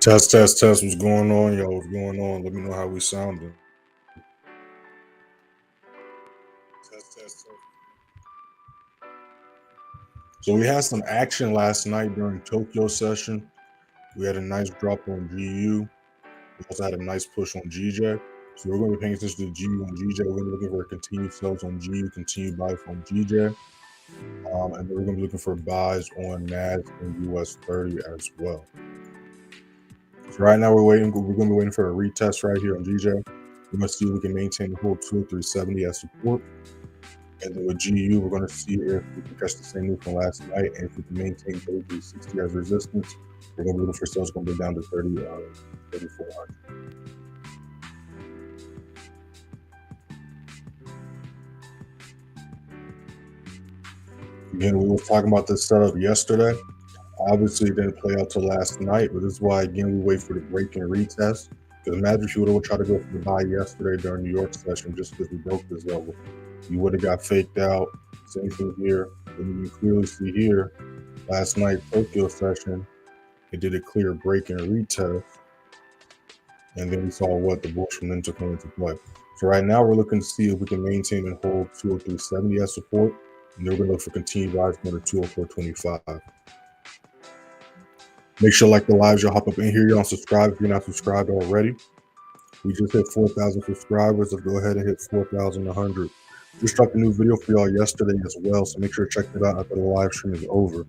Test, test, test. What's going on, y'all? What's going on? Let me know how we sounding. Test, test, test. So we had some action last night during Tokyo session. We had a nice drop on GU. We also had a nice push on GJ. So we're going to be paying attention to GU and GJ. We're going to be looking for continued sells on GU, continued buys on GJ. And then we're going to be looking for buys on NAS and US30 as well. So right now we're going to be waiting for a retest right here on GJ. We're going to see if we can maintain the whole 20370 as support. And then with GU, we're going to see if we can catch the same move from last night. And if we can maintain 3360 as resistance, we're going to be looking for sales going to go down to 3,400. Again, we were talking about this setup yesterday. Obviously, it didn't play out till last night, but this is why, again, we wait for the break and retest. Because imagine if you would have tried to go for the buy yesterday during New York session just because we broke this level. You would have got faked out. Same thing here. And you can clearly see here, last night, Tokyo session, it did a clear break and retest. And then we saw what the bullish momentum come into play. So right now, we're looking to see if we can maintain and hold 20370 as support. And then we're going to look for continued rise from the 20425. Make sure like the lives, y'all hop up in here. Y'all subscribe if you're not subscribed already. We just hit 4,000 subscribers. Let's go ahead and hit 4,100. Just dropped a new video for y'all yesterday as well, so make sure to check it out after the live stream is over.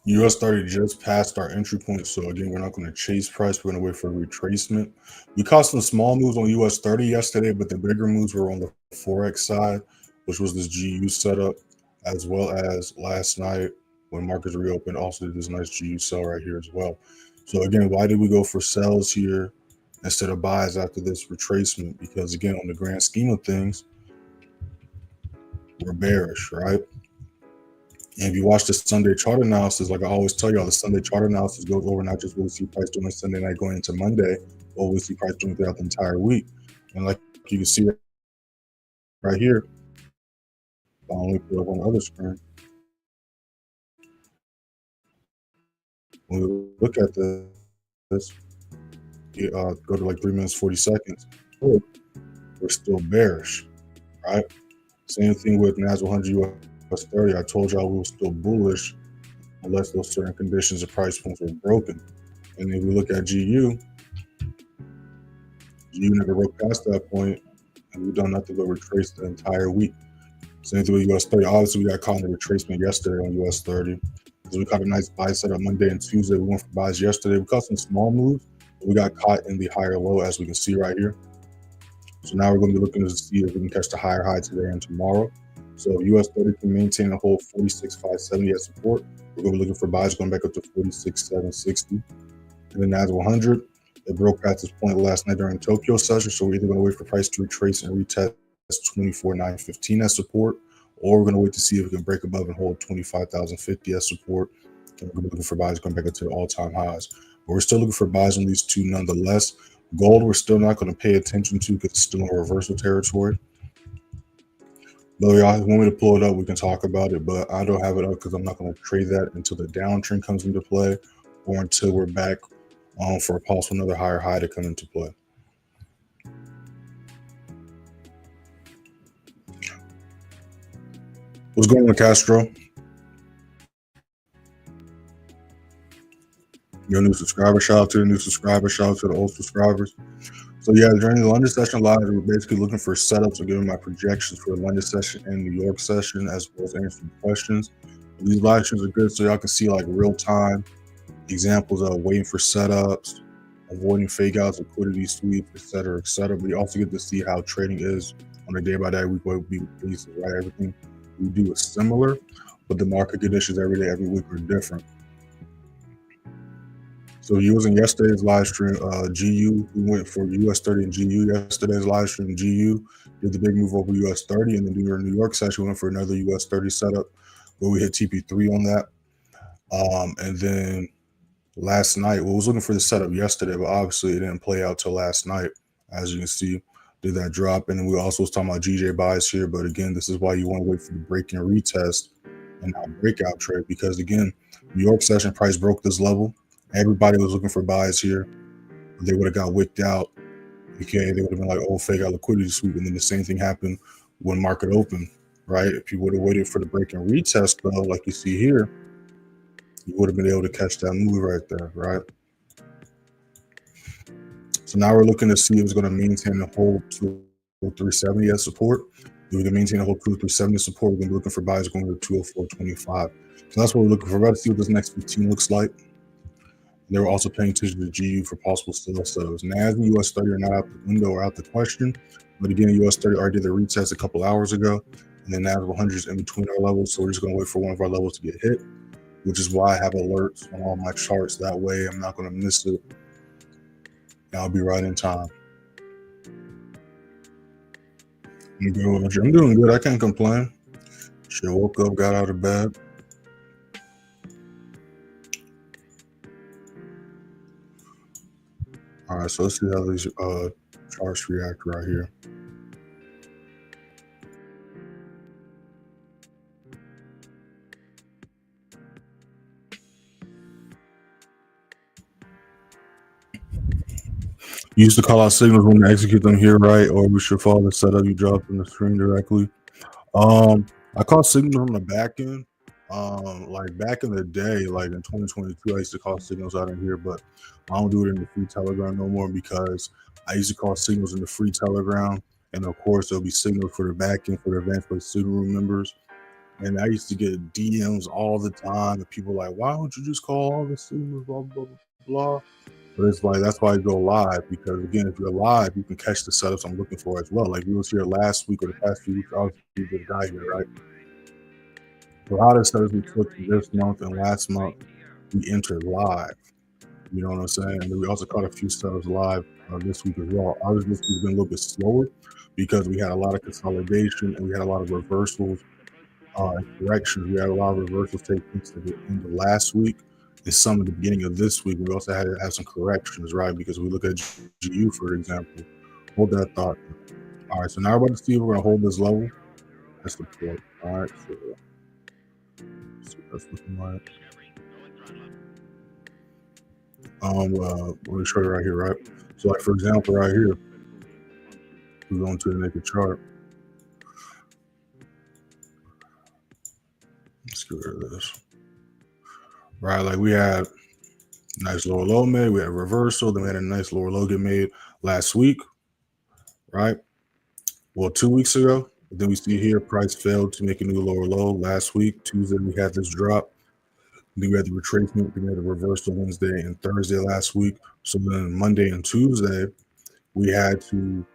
US30 just passed our entry point, so again, we're not going to chase price. We're going to wait for a retracement. We caught some small moves on US30 yesterday, but the bigger moves were on the Forex side, which was this GU setup, as well as last night when markets reopened, also did this nice GU sell right here as well. So again, why did we go for sells here instead of buys after this retracement? Because again, on the grand scheme of things, we're bearish, right? And if you watch the Sunday chart analysis, like I always tell y'all, the Sunday chart analysis goes over not just what we see price doing Sunday night going into Monday, but what we see price doing throughout the entire week. And like you can see right here, I'll only put up on the other screen. When we look at this, go to like 3 minutes, 40 seconds, we're still bearish, right? Same thing with NAS100 US30. I told y'all we were still bullish unless those certain conditions or price points were broken. And if we look at GU never broke past that point, and we've done nothing but retrace the entire week. Same thing with US30. Obviously, we got caught in the retracement yesterday on US30 because we caught a nice buy setup Monday and Tuesday. We went for buys yesterday. We caught some small moves, but we got caught in the higher low, as we can see right here. So now we're going to be looking to see if we can catch the higher high today and tomorrow. So if US30 can maintain a whole 46,570 as support, we're going to be looking for buys going back up to 46,760. And then NAS100, It broke past this point last night during Tokyo session, so we're either going to wait for price to retrace and retest 24,915 as support, or we're going to wait to see if it can break above and hold 25,050 as support. And we're looking for buys going back up to the all-time highs. But we're still looking for buys on these two nonetheless. Gold, we're still not going to pay attention to because it's still in reversal territory. But y'all want me to pull it up, we can talk about it, but I don't have it up because I'm not going to trade that until the downtrend comes into play or until we're back for a possible another higher high to come into play. What's going on, Castro? Your new subscriber, shout out to the new subscribers, shout out to the old subscribers. So yeah, during the London session live, we're basically looking for setups and giving my projections for the London session and New York session, as well as answering questions. These live streams are good so y'all can see like real time examples of waiting for setups, avoiding fake outs, liquidity sweeps, etc., etc. But you also get to see how trading is on a day-by-day, week-by-week basis, right? Everything we do is similar, but the market conditions every day, every week are different. So using yesterday's live stream, GU, we went for US30 and GU. Yesterday's live stream, GU did the big move over US30, and then during New York session, we went for another US30 setup where we hit TP3 on that. And then last night, we was looking for the setup yesterday, but obviously it didn't play out till last night. As you can see, did that drop, and then we also was talking about GJPYs here. But again, this is why you want to wait for the break and retest and not breakout trade, because again, New York session price broke this level. Everybody was looking for buys here. They would have got wicked out. Okay, they would have been like, oh, fake out liquidity sweep. And then the same thing happened when market opened, right? If you would have waited for the break and retest, though, like you see here, you would have been able to catch that move right there, right? So now we're looking to see if it's going to maintain and hold 203.70 as support. If we can maintain and hold 203.70 support, we're going to be looking for buys going to 204.25. So that's what we're looking for. We're about to see what this next 15 looks like. They were also paying attention to GU for possible sell setups. NAS and US30 are not out the window or out the question. But again, US30 already did the retest a couple hours ago. And then NAS100 is in between our levels. So we're just going to wait for one of our levels to get hit, which is why I have alerts on all my charts. That way I'm not going to miss it. And I'll be right in time. I'm doing good. I can't complain. Shit, woke up, got out of bed. All right, so let's see how these charts react right here. You used to call out signals when to execute them here, right? Or we should follow the setup you dropped in the screen directly. I call signals on the back end. Like back in the day, like in 2022, I used to call signals out in here, but I don't do it in the free Telegram no more because I used to call signals in the free Telegram, and of course there'll be signals for the back end for the advanced play signal room members. And I used to get DMs all the time, and people like, "Why don't you just call all the signals?" Blah blah blah blah. But it's like that's why I go live, because again, if you're live, you can catch the setups I'm looking for as well. Like we was here last week or the past few weeks, obviously we just got here, right? So how the setups we took this month and last month, we entered live. You know what I'm saying? And then we also caught a few setups live this week as well. Ours this week's been a little bit slower because we had a lot of consolidation and we had a lot of reversals and corrections. We had a lot of reversals take place at the end of last week and some at the beginning of this week. We also had to have some corrections, right? Because we look at GU, for example. Hold that thought. All right, so now we're about to see if we're going to hold this level. That's the point. All right, so that's looking like. Let me show you right here, right? So, like for example, right here, we go into the naked chart. Let's get rid of this. Right, like we had nice lower low made, we had a reversal, then we had a nice lower low get made last week, right? Well, 2 weeks ago. Then we see here price failed to make a new lower low last week. Tuesday we had this drop. Then we had the retracement. We had a reversal Wednesday and Thursday last week. So then Monday and Tuesday we had to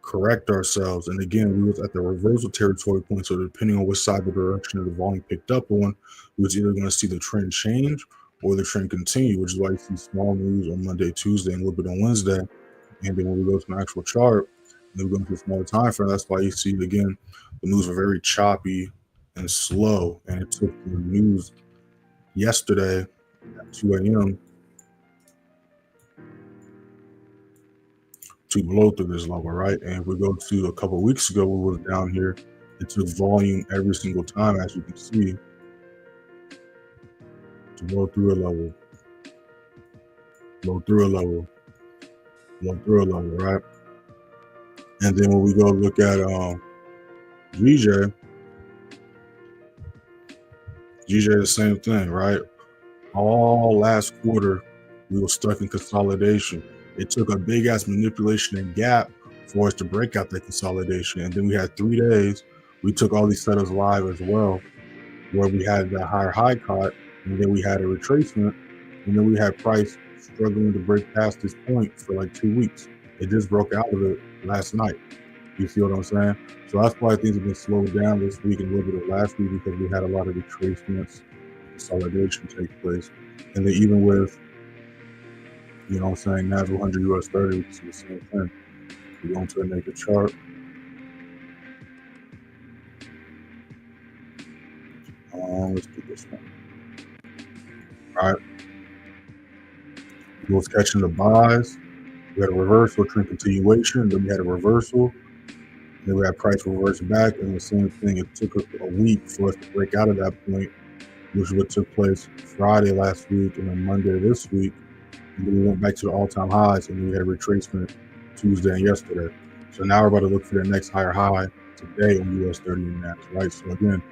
correct ourselves. And again, we was at the reversal territory point. So depending on which side of the direction of the volume picked up on, we was either going to see the trend change or the trend continue, which is why you see small moves on Monday, Tuesday, and a little bit on Wednesday. And then when we go to an actual chart, and then we go into a smaller time frame, that's why you see again the moves are very choppy and slow. And it took the news yesterday at 2 a.m. to blow through this level, right? And if we go to a couple of weeks ago, we was down here, it took volume every single time, as you can see, to blow through a level, blow through a level, blow through a level, right? And then when we go look at GJ, the same thing, right? All last quarter, we were stuck in consolidation. It took a big ass manipulation and gap for us to break out that consolidation. And then we had 3 days. We took all these setups live as well, where we had that higher high caught, and then we had a retracement, and then we had price struggling to break past this point for like 2 weeks. It just broke out of it last night. You see what I'm saying? So that's why things have been slowed down this week and a little bit of last week, because we had a lot of retracements, consolidation take place. And then even with, you know what I'm saying, NAS100 US30, we can see the same thing. We go into a naked chart. Let's do this one. All right. We was catching the buys. We had a reversal, trend continuation. Then we had a reversal. Then we had price reverse back. And the same thing, it took a week for us to break out of that point, which is what took place Friday last week and then Monday this week. And then we went back to the all-time highs, and then we had a retracement Tuesday and yesterday. So now we're about to look for the next higher high today on US30 NAS, right? So again,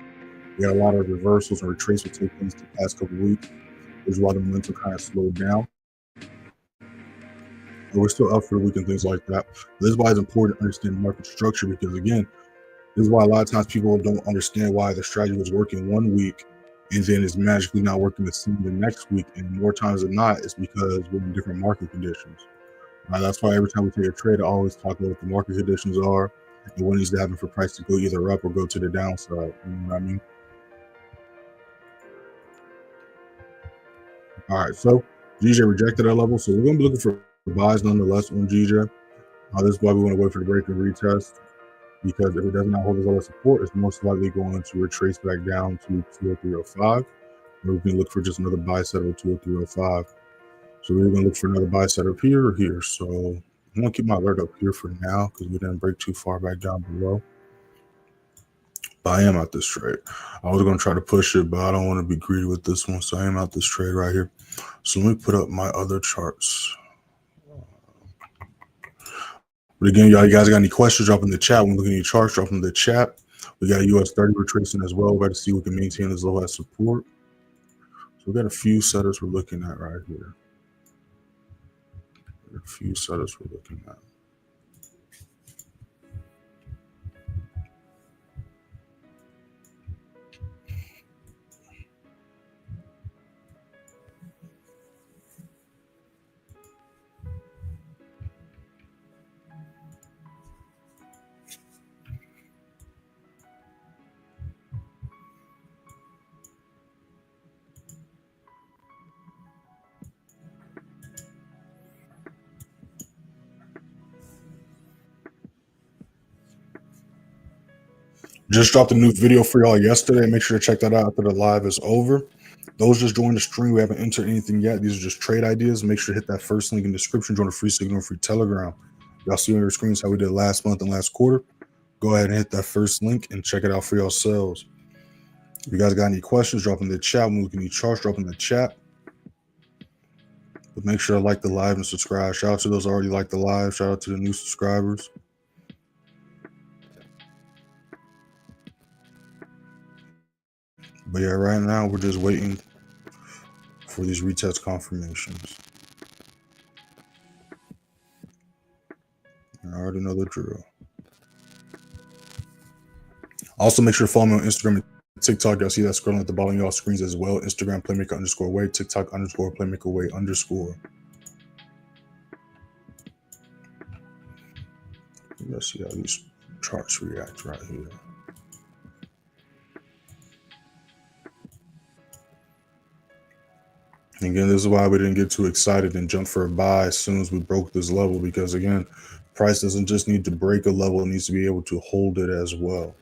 we had a lot of reversals and retracements take place the past couple of weeks, which is why the momentum kind of slowed down. But we're still up for the week and things like that. This is why it's important to understand market structure, because again, this is why a lot of times people don't understand why the strategy was working one week and then it's magically not working the same the next week. And more times than not, it's because we're in different market conditions. That's why every time we take a trade, I always talk about what the market conditions are and what needs to happen for price to go either up or go to the downside. You know what I mean? All right, so GJ rejected that level, so we're going to be looking for buys nonetheless on GJ. This is why we want to wait for the break and retest, because if it does not hold as low support, it's most likely going to retrace back down to 203.05. Or we can look for just another buy setup of 203.05. So we're going to look for another buy setup here or here. So I'm going to keep my alert up here for now because we didn't break too far back down below. But I am out this trade. I was going to try to push it, but I don't want to be greedy with this one. So I am out this trade right here. So let me put up my other charts. But again, y'all, you guys got any questions, drop in the chat. When we look at any charts, drop in the chat. We got US30 retracing as well. We're about to see if we can maintain as low as support. So we got a few setups we're looking at right here. A few setups we're looking at. Just dropped a new video for y'all yesterday. Make sure to check that out after the live is over. Those just joined the stream, we haven't entered anything yet. These are just trade ideas. Make sure to hit that first link in the description. Join the free Signal and free Telegram. Y'all see on your screens how we did last month and last quarter. Go ahead and hit that first link and check it out for yourselves. If you guys got any questions, drop in the chat. When we look at any charts, drop in the chat. But make sure to like the live and subscribe. Shout out to those already like the live. Shout out to the new subscribers. But yeah, right now we're just waiting for these retest confirmations. I already know the drill. Also, make sure to follow me on Instagram and TikTok. Y'all see that scrolling at the bottom of y'all screens as well. Instagram playmaker_way, TikTok _playmakerway_. Let's see how these charts react right here. Again, this is why we didn't get too excited and jump for a buy as soon as we broke this level, because again, price doesn't just need to break a level, it needs to be able to hold it as well.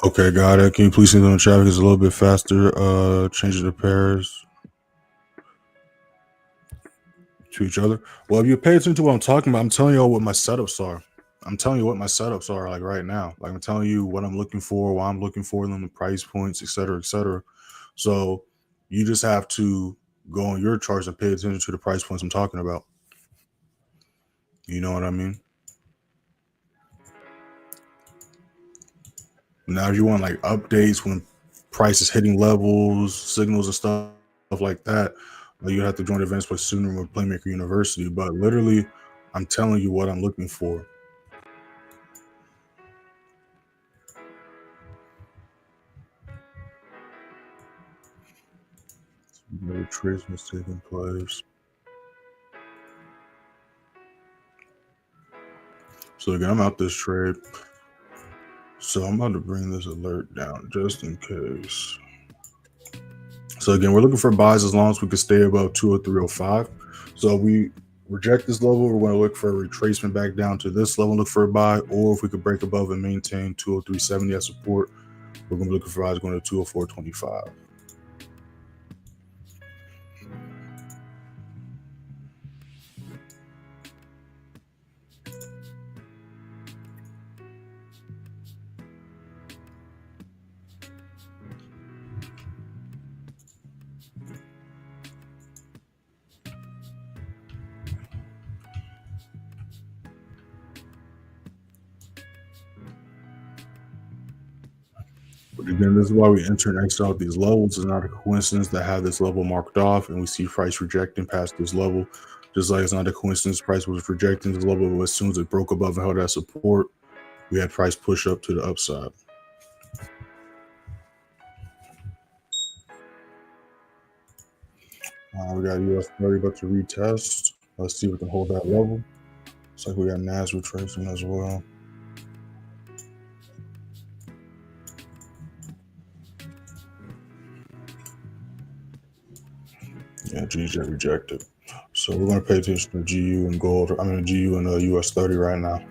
Okay, got it. Can you please see them in traffic is a little bit faster? Change the pairs to each other. Well, if you pay attention to what I'm talking about, I'm telling you all what my setups are. I'm telling you what my setups are like right now. Like I'm telling you what I'm looking for, why I'm looking for them, the price points, etc., etc. So you just have to go on your charts and pay attention to the price points I'm talking about. You know what I mean? Now, if you want like updates when price is hitting levels, signals, and stuff like that, you have to join Advanced Play sooner with Playmaker University. But literally, I'm telling you what I'm looking for. No trades was taking place. So again, I'm out this trade. So I'm about to bring this alert down just in case. So again, we're looking for buys as long as we can stay above 203.05. So we reject this level, we're going to look for a retracement back down to this level, look for a buy, or if we could break above and maintain 203.70 as support, we're going to be looking for buys going to 204.25. But again, this is why we enter and exit out these levels. It's not a coincidence that have this level marked off and we see price rejecting past this level. Just like it's not a coincidence price was rejecting this level, but as soon as it broke above and held that support, we had price push up to the upside. We got US30 about to retest. Let's see if we can hold that level. Looks like we got NAS retracing as well. Yeah, GJ rejected. So we're going to pay attention to GU and gold. I mean, GU and US30 right now.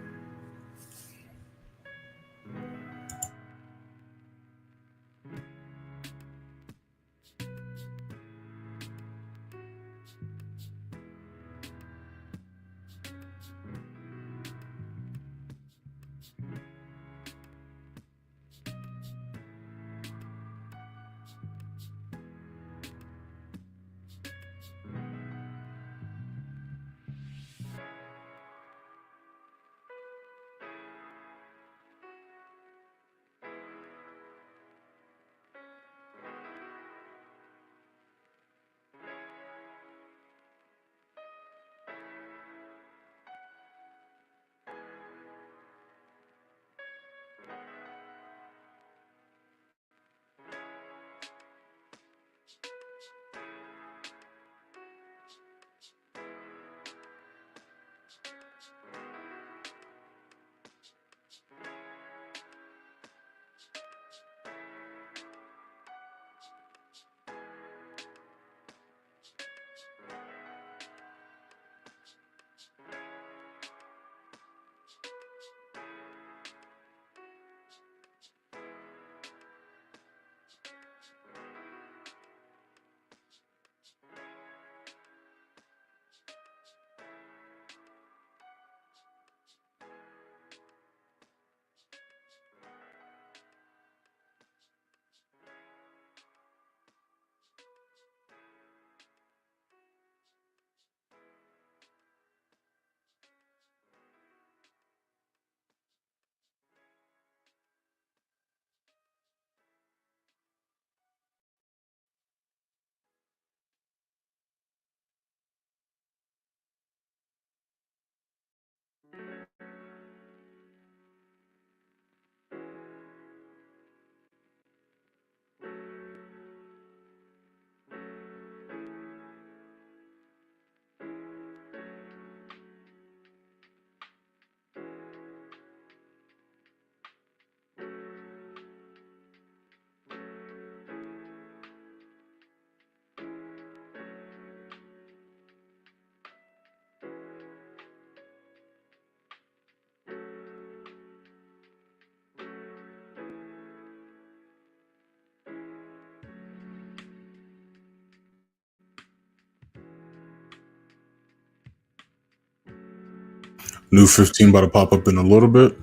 New 15 about to pop up in a little bit.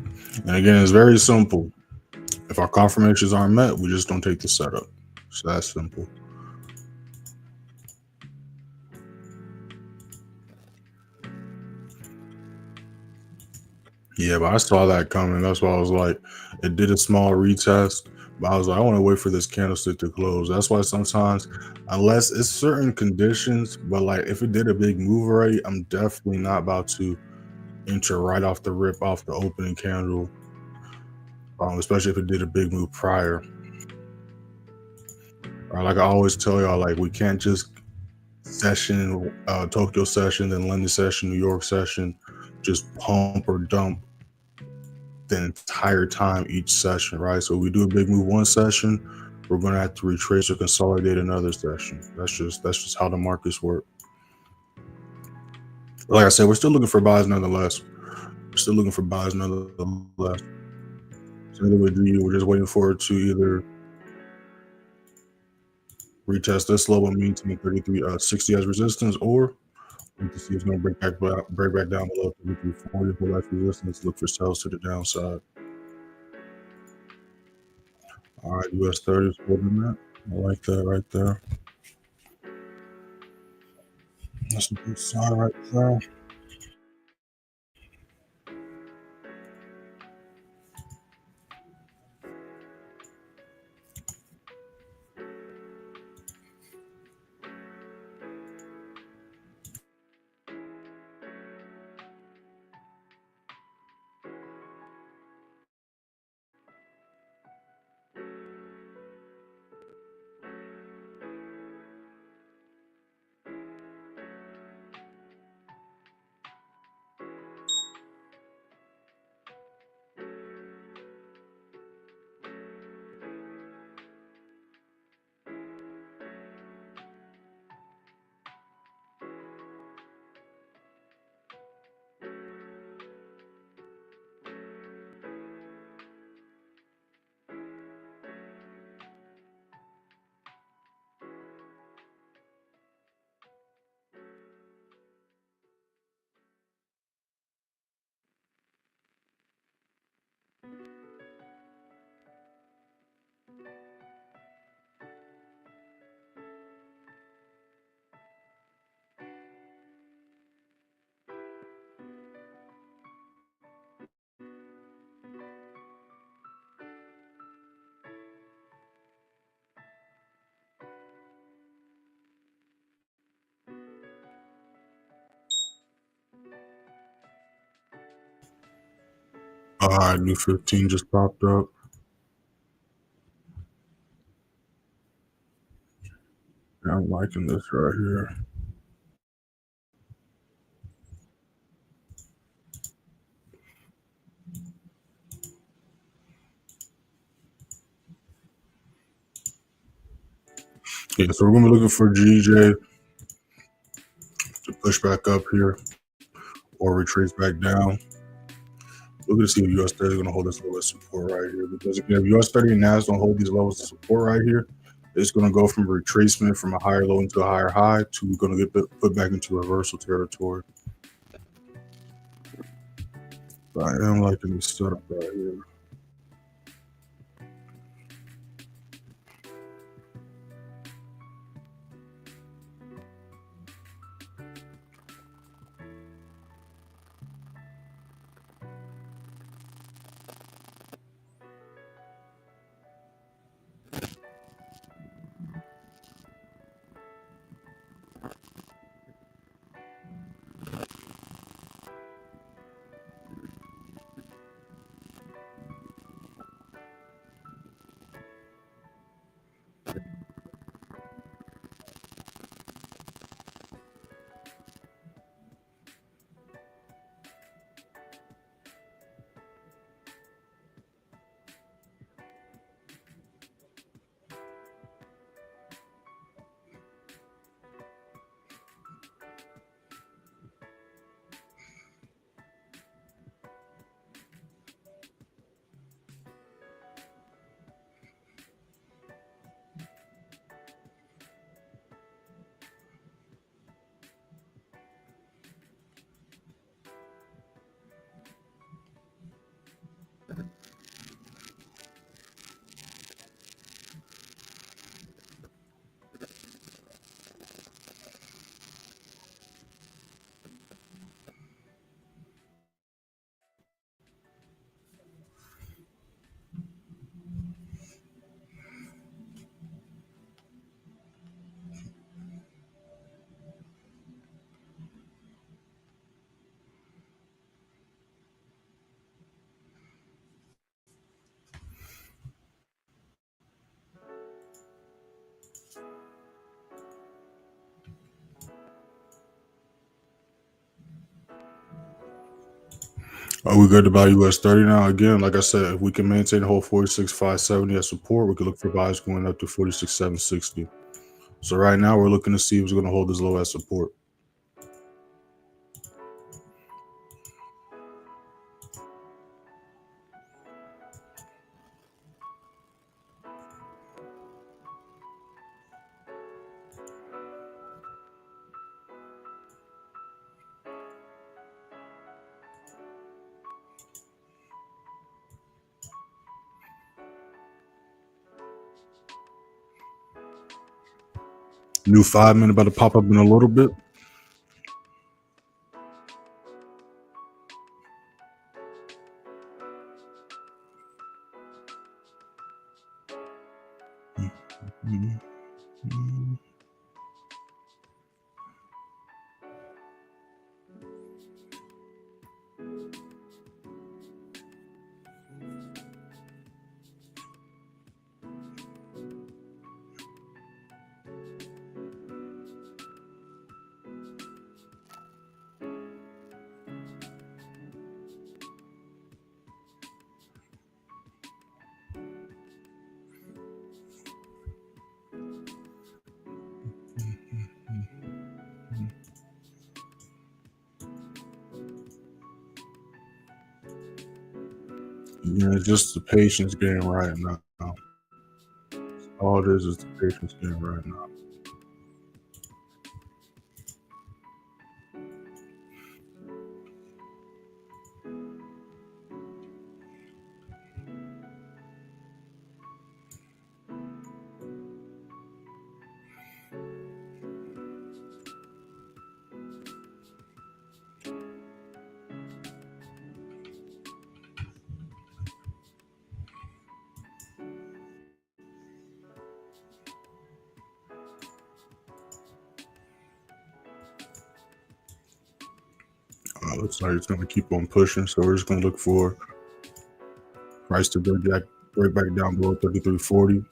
And again, it's very simple. If our confirmations aren't met, we just don't take the setup. So that's simple. Yeah, but I saw that coming. That's why I was like, it did a small retest, but I was like, I want to wait for this candlestick to close. That's why sometimes, unless it's certain conditions, but like if it did a big move already, I'm definitely not about to enter right off the rip off the opening candle, especially if it did a big move prior. Or like I always tell y'all, like we can't just session, Tokyo session, then London session, New York session, just pump or dump the entire time each session, right? So we do a big move one session, we're going to have to retrace or consolidate another session. That's just how the markets work. Like I said, we're still looking for buys nonetheless. We're still looking for buys nonetheless. So either with GU, we're just waiting for it to either retest this level, maintain 3360 as resistance, or we can see it's going to break back down below 3340 for less resistance. Look for sales to the downside. All right, US30 is holding that. I like that right there. That's a good sign right there. All right, new 15 just popped up. I'm liking this right here. Yeah, so we're gonna be looking for GJ to push back up here or retrace back down. We're gonna see if US30 is gonna hold this level of support right here. Because again, if US30 and NAS don't hold these levels of support right here, it's gonna go from a retracement from a higher low into a higher high to gonna get put back into reversal territory. But I am liking this setup right here. Are we good to buy US30 now? Again, like I said, if we can maintain the whole 46,570 as support, we could look for buys going up to 46,760. So right now, we're looking to see if it's going to hold as low as support. New 5 minute about to pop up in a little bit. Yeah, just the patience game right now. All it is the patience game right now. Looks like it's going to keep on pushing, so we're just going to look for price to break back down below 33.40.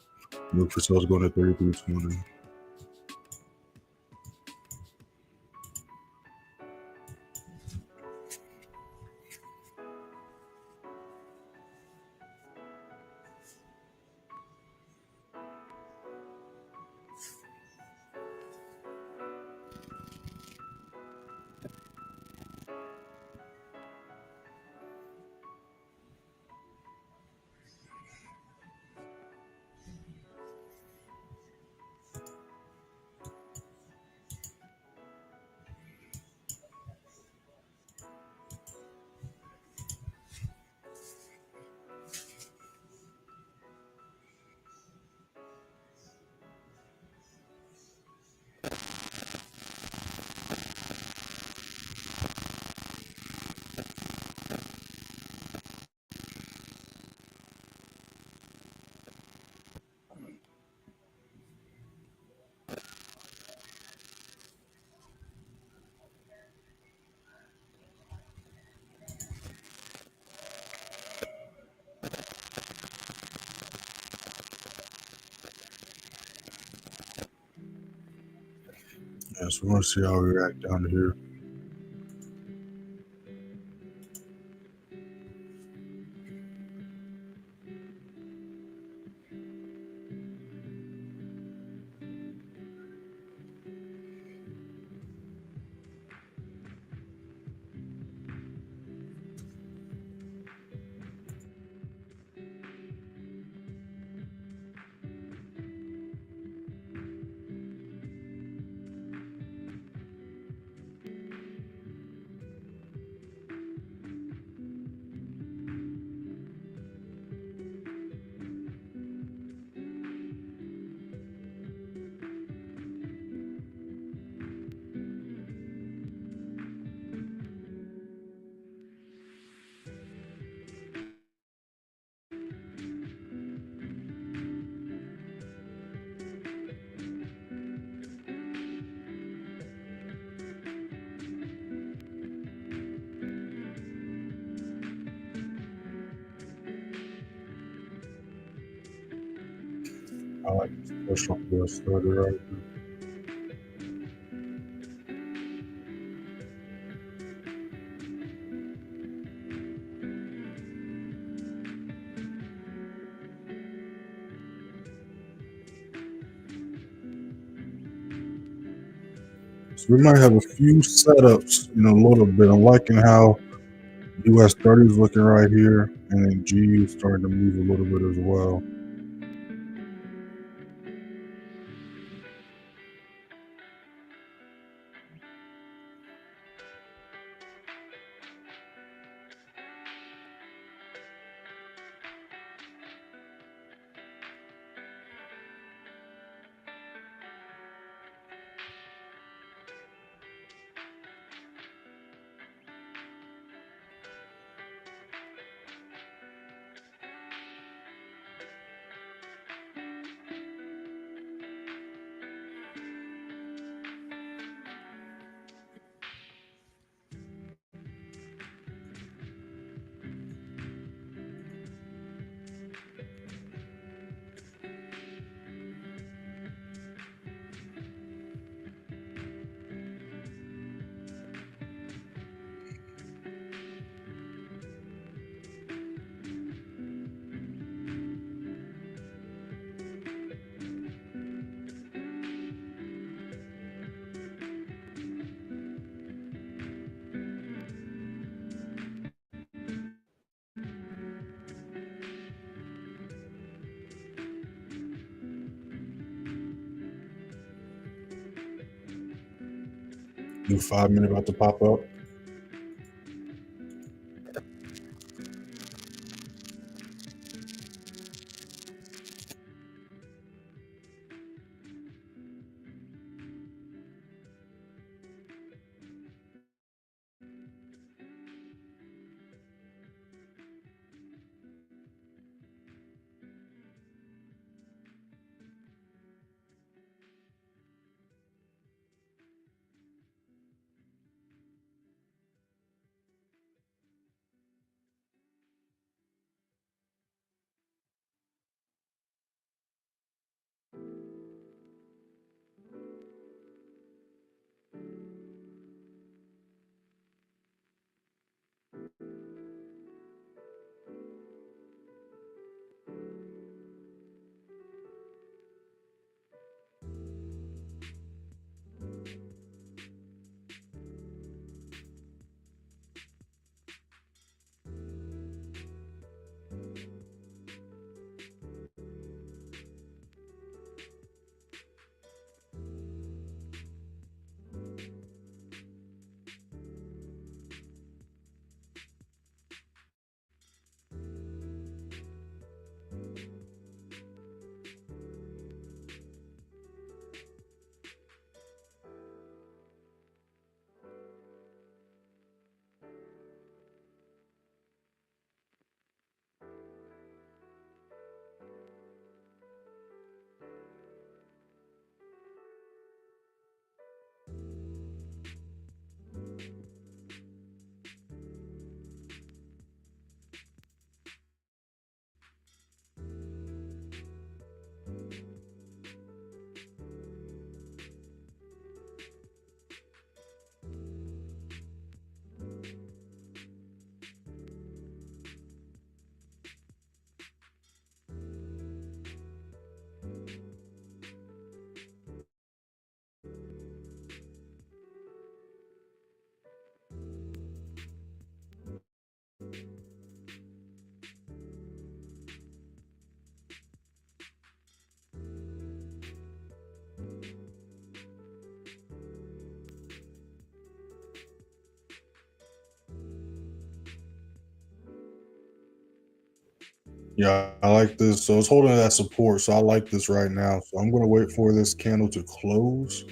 Look for sales going to 33.20. Yeah, so we're going to see how we react down here. I like this push on US30 right here. So we might have a few setups in a little bit. I'm liking how US30 is looking right here, and then GU starting to move a little bit as well. New 5 minute about to pop up. Yeah, I like this. So it's holding that support. So I like this right now. So I'm going to wait for this candle to close.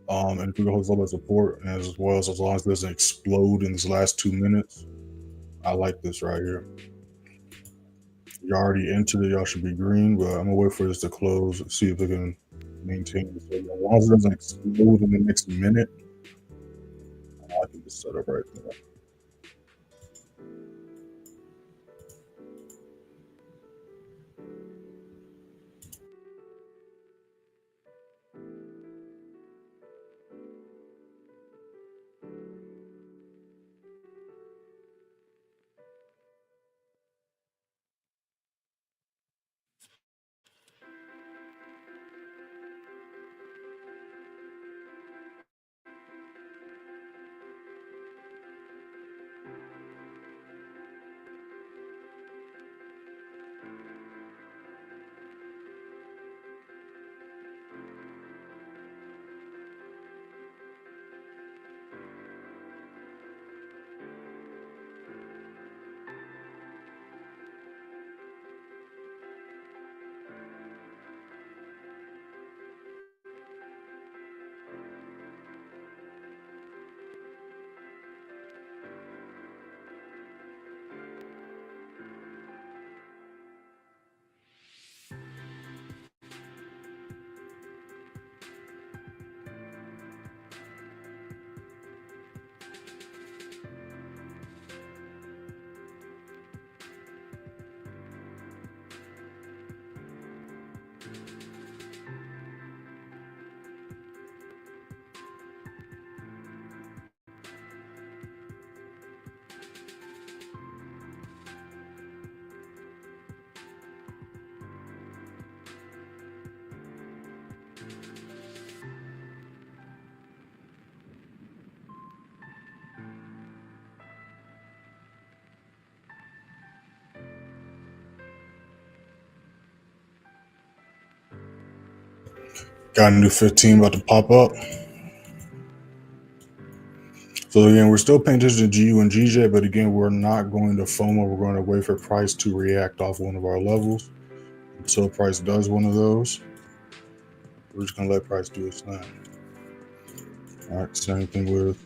And if we hold all that support, as well as long as it doesn't explode in these last 2 minutes, I like this right here. You're already into it. Y'all should be green, but I'm gonna wait for this to close and see if it can maintain this. As long as it doesn't explode in the next minute, I can just set up right there. Got a new 15 about to pop up. So again, we're still paying attention to GU and GJ, but again, we're not going to FOMO. We're going to wait for price to react off one of our levels. Until price does one of those, we're just going to let price do its thing. All right, same thing with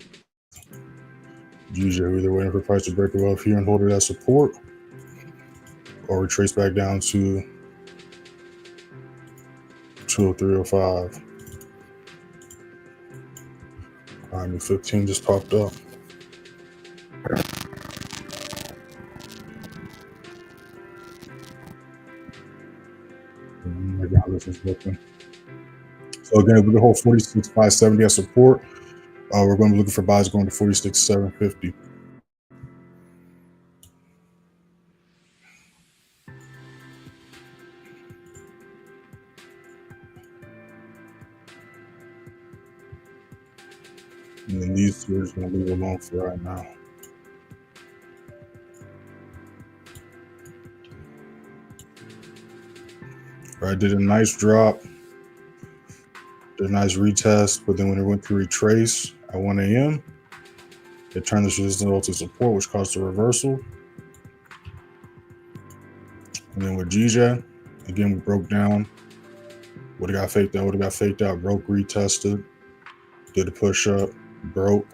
GJ. We're either waiting for price to break above here and hold it as support, or retrace back down to 203.05. All right, new 15 just popped up. How this is looking. So again, if we can hold 46,570 as support, we're going to be looking for buys going to 46,750. And then these two are just going to leave alone for right now. All right, did a nice drop, did a nice retest, but then when it went to retrace at 1 a.m., it turned this resistance to support, which caused a reversal. And then with GJ, again, we broke down. Would have got faked out, broke, retested, did a push up, broke,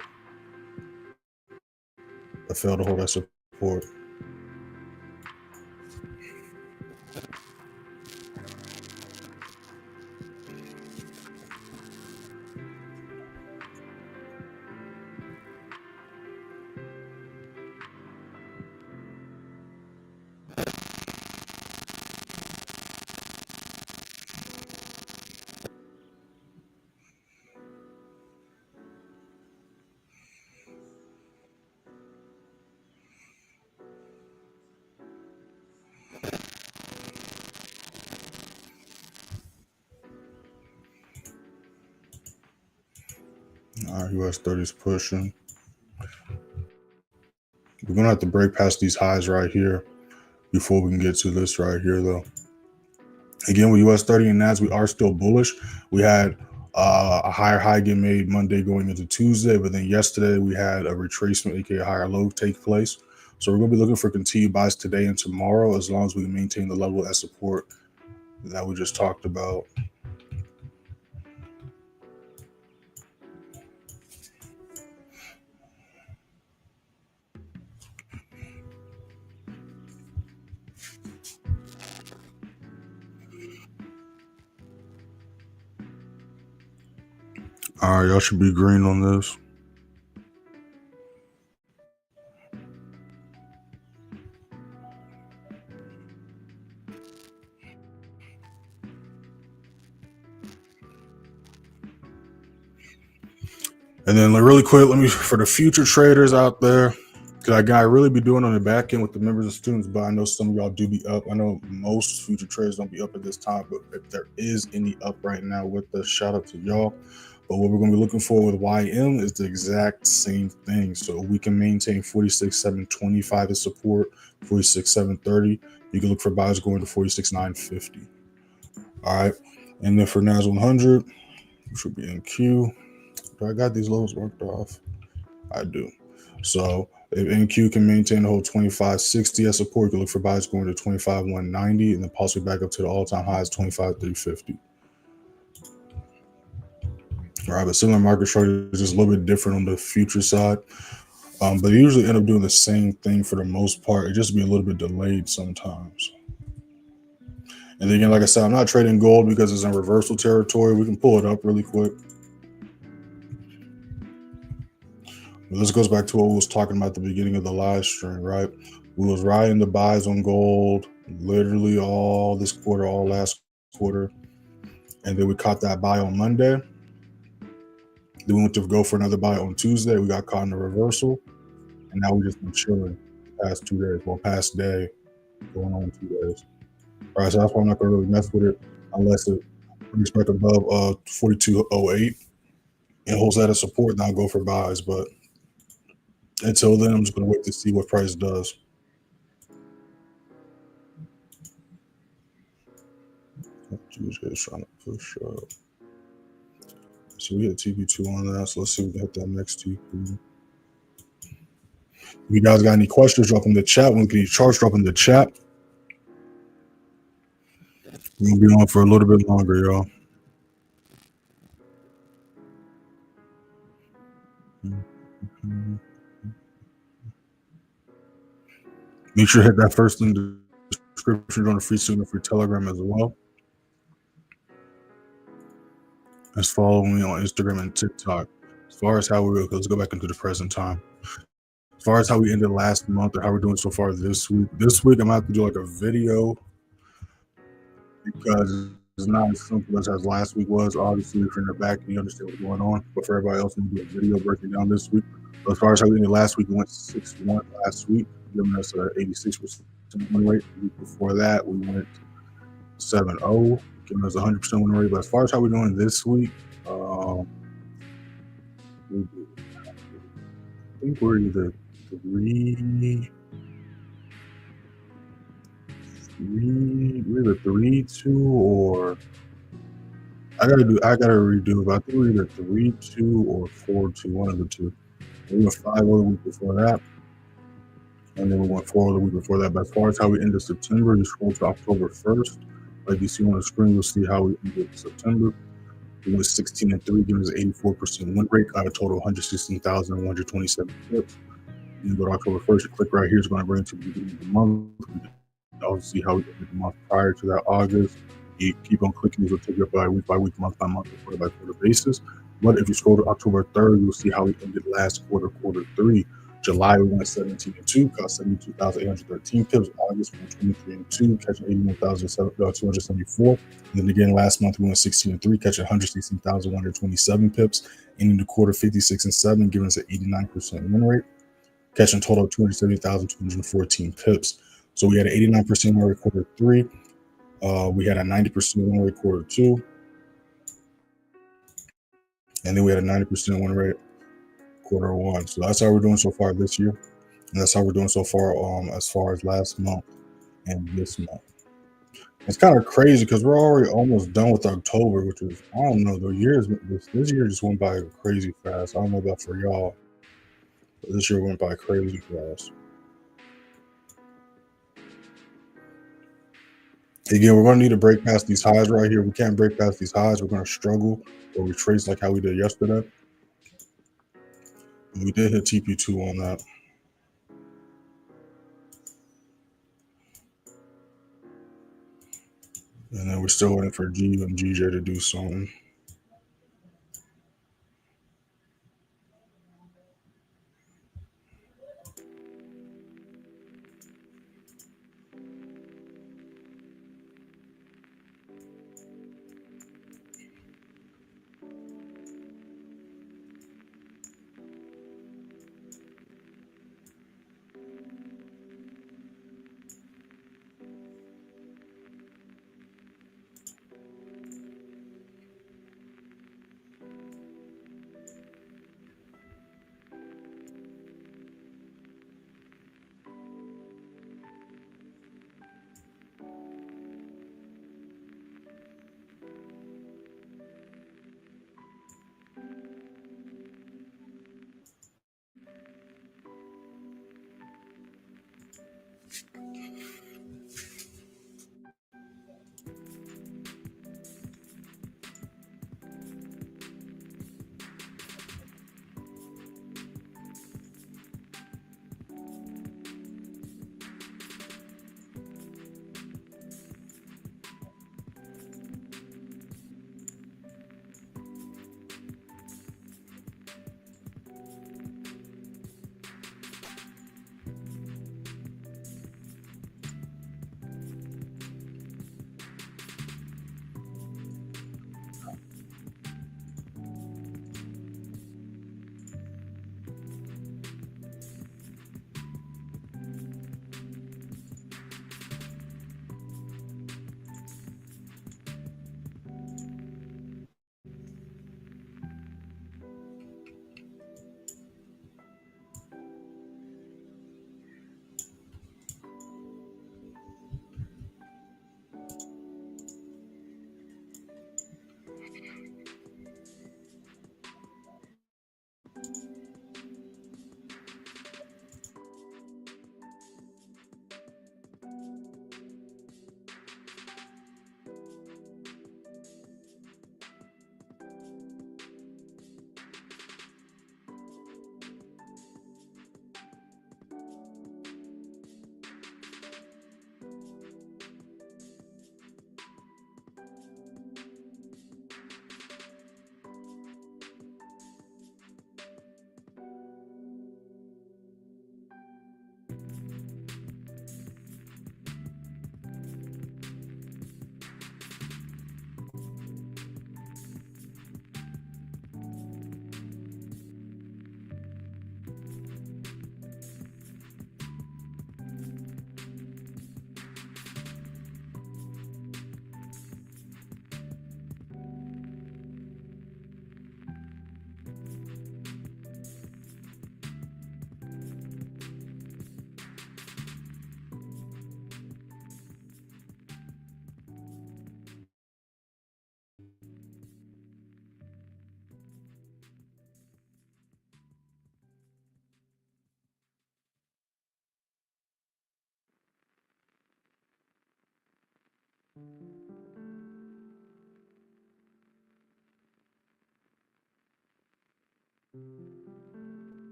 but failed to hold that support. All right, US30 is pushing. We're going to have to break past these highs right here before we can get to this right here, though. Again, with US30 and NAS, we are still bullish. We had a higher high get made Monday going into Tuesday, but then yesterday we had a retracement, aka higher low, take place. So we're going to be looking for continued buys today and tomorrow, as long as we can maintain the level of support that we just talked about. All right, y'all should be green on this. And then really quick, let me, for the future traders out there, because I really be doing on the back end with the members and students, but I know some of y'all do be up. I know most future traders don't be up at this time, but if there is any up right now with the shout out to y'all. But what we're going to be looking for with YM is the exact same thing. So we can maintain 46,725 as support, 46,730. You can look for buys going to 46,950. All right. And then for NAS100, which should be in Q. Do I got these lows worked off? I do. So if NQ can maintain the whole 2560 as support, you can look for buys going to 25,190 and then possibly back up to the all-time highs 25,350. All right, but similar market structure is just a little bit different on the future side. But they usually end up doing the same thing for the most part. It just be a little bit delayed sometimes. And then again, like I said, I'm not trading gold because it's in reversal territory. We can pull it up really quick. But this goes back to what we was talking about at the beginning of the live stream, right? We was riding the buys on gold literally all this quarter, all last quarter. And then we caught that buy on Monday. Then we went to go for another buy on Tuesday. We got caught in a reversal. And now we just been chilling the past 2 days. Well, past day, going on 2 days. All right, so that's why I'm not going to really mess with it unless it brings back above 4208 and holds that as support. Then I'll go for buys. But until then, I'm just going to wait to see what price does. GJ is trying to push up. So we hit TP2 on that. So let's see if we can hit that next TP. If you guys got any questions, drop in the chat. When we get any charts, drop in the chat. We're gonna be on for a little bit longer, y'all. Make sure to hit that first in the description on the free signal for Telegram as well. Just follow me on Instagram and TikTok. As far as how let's go back into the present time. As far as how we ended last month or how we're doing so far this week. This week I'm gonna have to do like a video because it's not as simple as last week was. Obviously, if you're in the back and you understand what's going on. But for everybody else, I'm gonna do a video breaking down this week. But as far as how we ended last week, we went 6-1 last week, giving us an 86% win rate. The week before that, we went 7-0, giving us 100% win rate. But as far as how we're doing this week, I think we're either 3-2 or I gotta redo, but I think we're either 3-2 or 4-2, one of the two. We went 5-0 the week before that, and then we went 4-0 the week before that. But as far as how we ended September, you scroll to October 1st. Like you see on the screen, you'll see how we ended September. We went 16-3, giving us an 84% win rate, got a total of 116,127 pips. You go to October 1st, you click right here, it's going to bring you to the beginning of the month. You also see how we ended the month prior to that, August. You keep on clicking, these will take you up by week, month by month, quarter by quarter basis. But if you scroll to October 3rd, you'll see how we ended last quarter, quarter 3. July, we went 17-2, got 72,813 pips. August, we went 23-2, catching 81,274. And then again, last month, we went 16-3, catching 116,127 pips. Ending the quarter 56-7, giving us an 89% win rate, catching a total of 270,214 pips. So we had an 89% win rate quarter 3. We had a 90% win rate quarter 2. And then we had a 90% win rate quarter 1. So that's how we're doing so far this year. And that's how we're doing so far as far as last month and this month. It's kind of crazy because we're already almost done with October, which is, I don't know, this year just went by crazy fast. I don't know about for y'all, but this year went by crazy fast. Again, we're going to need to break past these highs right here. We can't break past these highs. We're going to struggle or retrace like how we did yesterday. And we did hit TP2 on that. And then we're still waiting for GU and GJ to do something.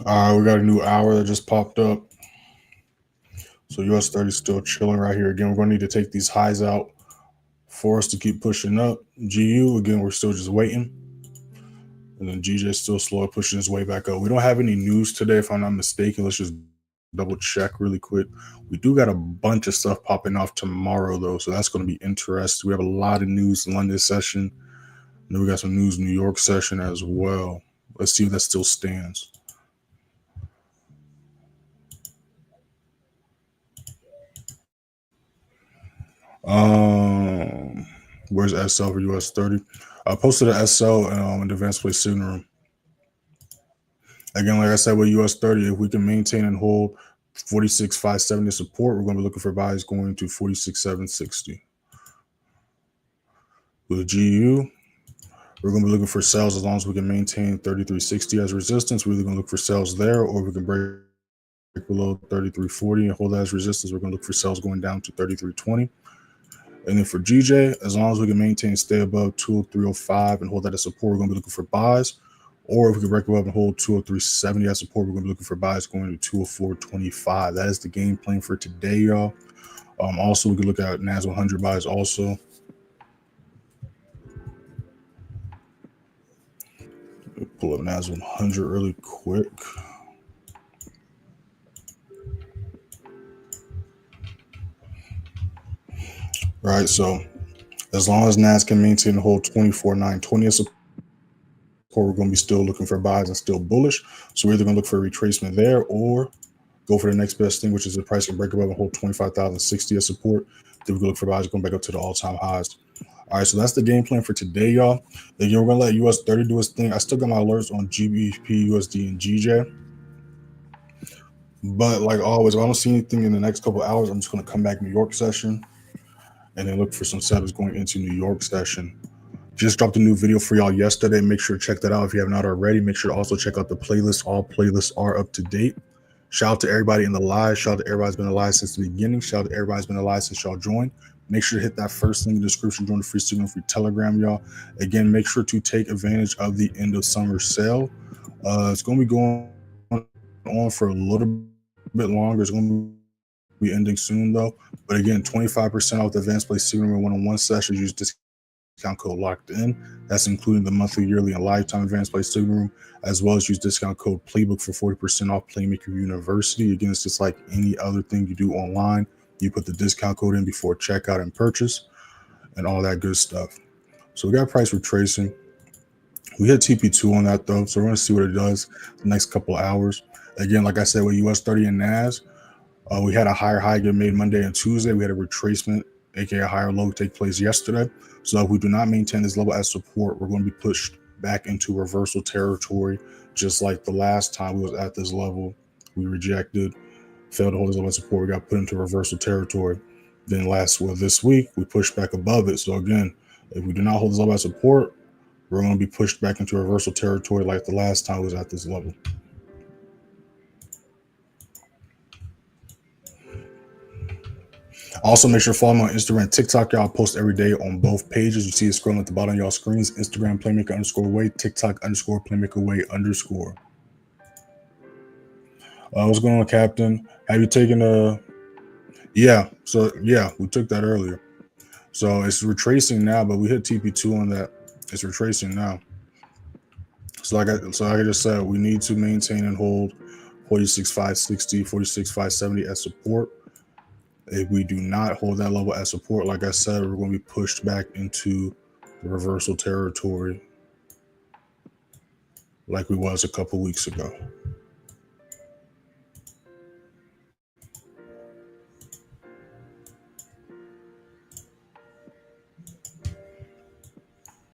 All right, we got a new hour that just popped up. So US30 still chilling right here. Again, we're going to need to take these highs out for us to keep pushing up. GU, again, we're still just waiting. And then GJ still slow pushing his way back up. We don't have any news today, if I'm not mistaken. Let's just double check really quick. We do got a bunch of stuff popping off tomorrow, though, so that's going to be interesting. We have a lot of news in London session. And then we got some news New York session as well. Let's see if that still stands. Where's SL for US30? I posted an SL in the advanced play signal room. Again, like I said, with US30, if we can maintain and hold 46,570 support, we're going to be looking for buys going to 46,760. With GU, we're going to be looking for sales as long as we can maintain 3360 as resistance. We're either going to look for sales there, or we can break below 3340 and hold that as resistance. We're going to look for sales going down to 3320. And then for GJ, as long as we can maintain and stay above 203.05 and hold that as support, we're going to be looking for buys. Or if we can break above and hold 203.70 as support, we're going to be looking for buys going to 204.25. That is the game plan for today, y'all. Also, we can look at NAS100 buys also. Pull up NAS100 really quick. Right, so as long as NAS can maintain and hold 24,920 as support, we're going to be still looking for buys and still bullish. So we're either going to look for a retracement there or go for the next best thing, which is the price can break above and hold 25,060 as support. Then we can look for buys going back up to the all-time highs. All right, so that's the game plan for today, y'all. Again, we're going to let US30 do its thing. I still got my alerts on GBPUSD and GJ. But like always, if I don't see anything in the next couple of hours, I'm just going to come back New York session and then look for some setups going into New York session. Just dropped a new video for y'all yesterday. Make sure to check that out if you have not already. Make sure to also check out the playlist. All playlists are up to date. Shout out to everybody in the live. Shout out to everybody who's been alive since the beginning. Shout out to everybody who's been alive since y'all joined. Make sure to hit that first link in the description. Join the free signal, free Telegram, y'all. Again, make sure to take advantage of the end of summer sale. It's going to be going on for a little bit longer. It's going to be ending soon, though. But again, 25% off the advanced play signal room one-on-one sessions. Use discount code locked in. That's including the monthly, yearly, and lifetime advanced play signal room, as well as use discount code playbook for 40% off Playmaker University. Again, it's just like any other thing you do online. You put the discount code in before checkout and purchase and all that good stuff. So we got price retracing. We hit TP2 on that though, so we're going to see what it does the next couple of hours. Again, like I said, with US30 and NAS, we had a higher high get made Monday and Tuesday. We had a retracement, aka a higher low, take place yesterday. So if we do not maintain this level as support, we're going to be pushed back into reversal territory, just like the last time we was at this level. We rejected, failed to hold this level of support. We got put into reversal territory. Then this week, we pushed back above it. So again, if we do not hold this level of support, we're going to be pushed back into reversal territory like the last time we was at this level. Also, make sure to follow me on Instagram and TikTok. Y'all post every day on both pages. You see it scrolling at the bottom of y'all screens. Instagram Playmaker_way, TikTok _Playmaker_way_. What's going on, Captain? Have you taken a? Yeah. So yeah, we took that earlier. So it's retracing now, but we hit TP2 on that. It's retracing now. So like I just said, we need to maintain and hold 46,560, 46,570 as support. If we do not hold that level as support, like I said, we're going to be pushed back into the reversal territory like we was a couple weeks ago.